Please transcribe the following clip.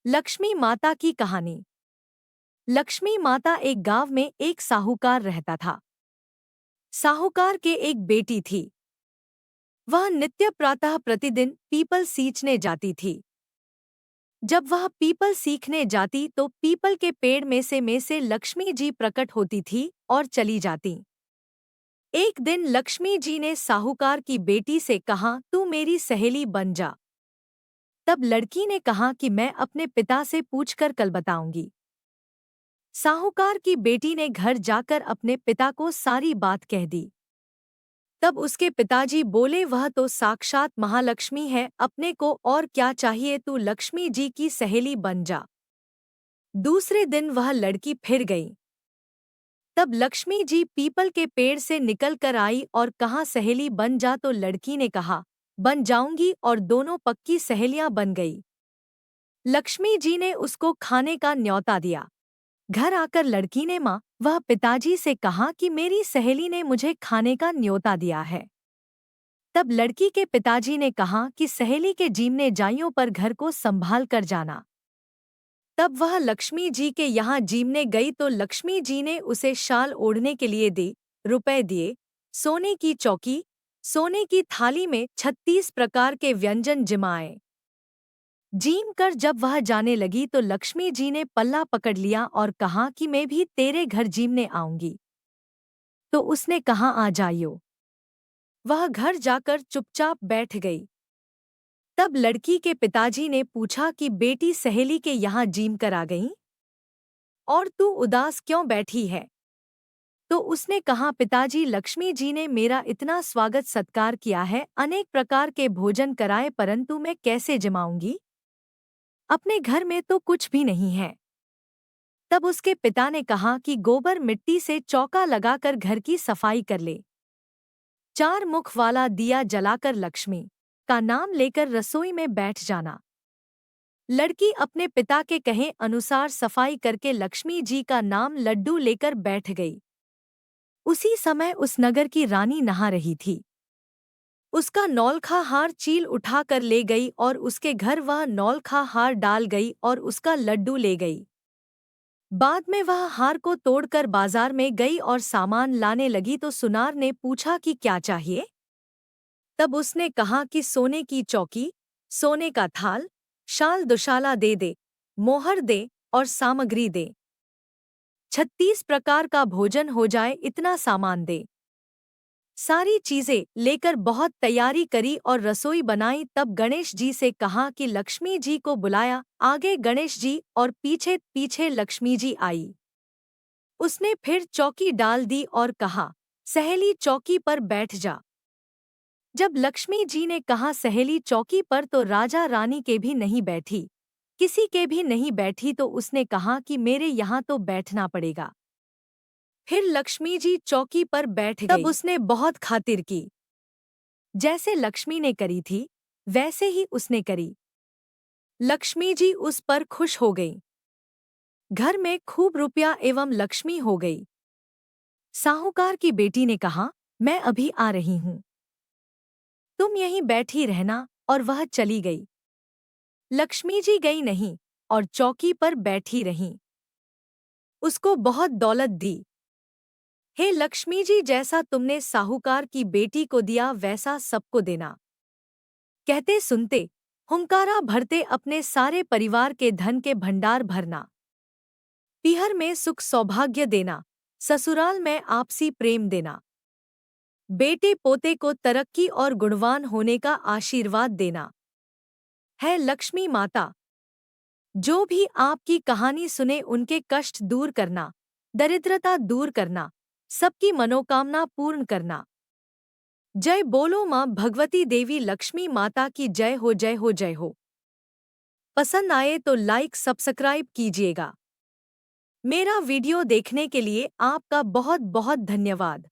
लक्ष्मी माता की कहानी। लक्ष्मी माता एक गांव में एक साहूकार रहता था। साहूकार के एक बेटी थी। वह नित्य प्रातः प्रतिदिन पीपल सींचने जाती थी। जब वह पीपल सीखने जाती तो पीपल के पेड़ में से लक्ष्मी जी प्रकट होती थी और चली जाती। एक दिन लक्ष्मी जी ने साहूकार की बेटी से कहा, तू मेरी सहेली बन जा। तब लड़की ने कहा कि मैं अपने पिता से पूछकर कल बताऊंगी। साहूकार की बेटी ने घर जाकर अपने पिता को सारी बात कह दी। तब उसके पिताजी बोले, वह तो साक्षात महालक्ष्मी है, अपने को और क्या चाहिए, तू लक्ष्मी जी की सहेली बन जा। दूसरे दिन वह लड़की फिर गई। तब लक्ष्मी जी पीपल के पेड़ से निकल कर आई और कहा, सहेली बन जा। तो लड़की ने कहा, बन जाऊंगी, और दोनों पक्की सहेलियां बन गई। लक्ष्मी जी ने उसको खाने का न्योता दिया। घर आकर लड़की ने वह पिताजी से कहा कि मेरी सहेली ने मुझे खाने का न्योता दिया है। तब लड़की के पिताजी ने कहा कि सहेली के जीमने जाइयों पर घर को संभाल कर जाना। तब वह लक्ष्मी जी के यहाँ जीमने गई तो लक्ष्मी जी ने उसे शाल ओढ़ने के लिए रुपए दिए, सोने की चौकी, सोने की थाली में 36 प्रकार के व्यंजन जिमाए। जीम कर जब वह जाने लगी तो लक्ष्मी जी ने पल्ला पकड़ लिया और कहा कि मैं भी तेरे घर जीमने आऊंगी। तो उसने कहा, आ जाइयो। वह घर जाकर चुपचाप बैठ गई। तब लड़की के पिताजी ने पूछा कि बेटी सहेली के यहाँ जीम कर आ गई और तू उदास क्यों बैठी है? तो उसने कहा, पिताजी, लक्ष्मी जी ने मेरा इतना स्वागत सत्कार किया है, अनेक प्रकार के भोजन कराए, परंतु मैं कैसे जमाऊंगी? अपने घर में तो कुछ भी नहीं है। तब उसके पिता ने कहा कि गोबर मिट्टी से चौका लगाकर घर की सफाई कर ले। 4 मुख वाला दिया जलाकर लक्ष्मी का नाम लेकर रसोई में बैठ जाना। लड़की अपने पिता के कहे अनुसार सफाई करके लक्ष्मी जी का नाम लड्डू लेकर बैठ गई। उसी समय उस नगर की रानी नहा रही थी। उसका नौलखा हार चील उठाकर ले गई और उसके घर वह नौलखा हार डाल गई और उसका लड्डू ले गई। बाद में वह हार को तोड़कर बाजार में गई और सामान लाने लगी तो सुनार ने पूछा कि क्या चाहिए? तब उसने कहा कि सोने की चौकी, सोने का थाल, शाल दुशाला दे, मोहर दे और सामग्री दे। 36 प्रकार का भोजन हो जाए, इतना सामान दे। सारी चीजें लेकर बहुत तैयारी करी और रसोई बनाई। तब गणेश जी से कहा कि लक्ष्मी जी को बुलाया। आगे गणेश जी और पीछे पीछे लक्ष्मी जी आई। उसने फिर चौकी डाल दी और कहा, सहेली चौकी पर बैठ जा। जब लक्ष्मी जी ने कहा सहेली चौकी पर तो राजा रानी के भी नहीं बैठी, किसी के भी नहीं बैठी, तो उसने कहा कि मेरे यहाँ तो बैठना पड़ेगा। फिर लक्ष्मी जी चौकी पर बैठ गई। तब उसने बहुत खातिर की। जैसे लक्ष्मी ने करी थी वैसे ही उसने करी। लक्ष्मी जी उस पर खुश हो गई। घर में खूब रुपया एवं लक्ष्मी हो गई। साहूकार की बेटी ने कहा, मैं अभी आ रही हूँ, तुम यहीं बैठी रहना, और वह चली गई। लक्ष्मी जी गई नहीं और चौकी पर बैठी रहीं। उसको बहुत दौलत दी। हे लक्ष्मी जी, जैसा तुमने साहूकार की बेटी को दिया वैसा सबको देना। कहते सुनते हुंकारा भरते अपने सारे परिवार के धन के भंडार भरना। पीहर में सुख सौभाग्य देना, ससुराल में आपसी प्रेम देना। बेटे पोते को तरक्की और गुणवान होने का आशीर्वाद देना। है लक्ष्मी माता। जो भी आपकी कहानी सुने उनके कष्ट दूर करना, दरिद्रता दूर करना, सबकी मनोकामना पूर्ण करना। जय बोलो माँ भगवती देवी लक्ष्मी माता की जय हो, जय हो, जय हो। पसंद आए तो लाइक सब्सक्राइब कीजिएगा। मेरा वीडियो देखने के लिए आपका बहुत बहुत धन्यवाद।